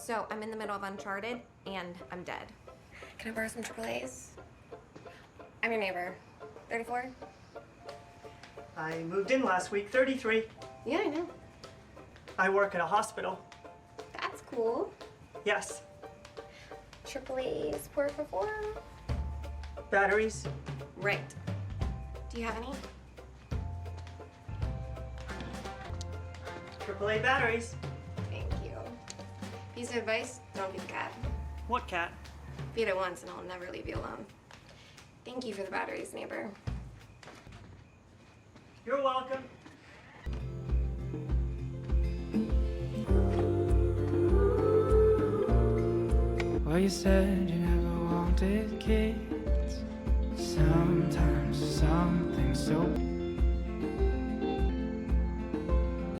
So I'm in the middle of Uncharted and I'm dead. Can I borrow some AAAs? I'm your neighbor. 34? I moved in last week, 33. Yeah, I know. I work at a hospital. That's cool. Yes. AAAs, 4 for 4? Batteries. Right. Do you have any? AAA batteries. Thank you. Piece of advice, don't feed the cat. What cat? Feed it once and I'll never leave you alone. Thank you for the batteries, neighbor. You're welcome. Well, you said you never wanted kids. Sometimes something so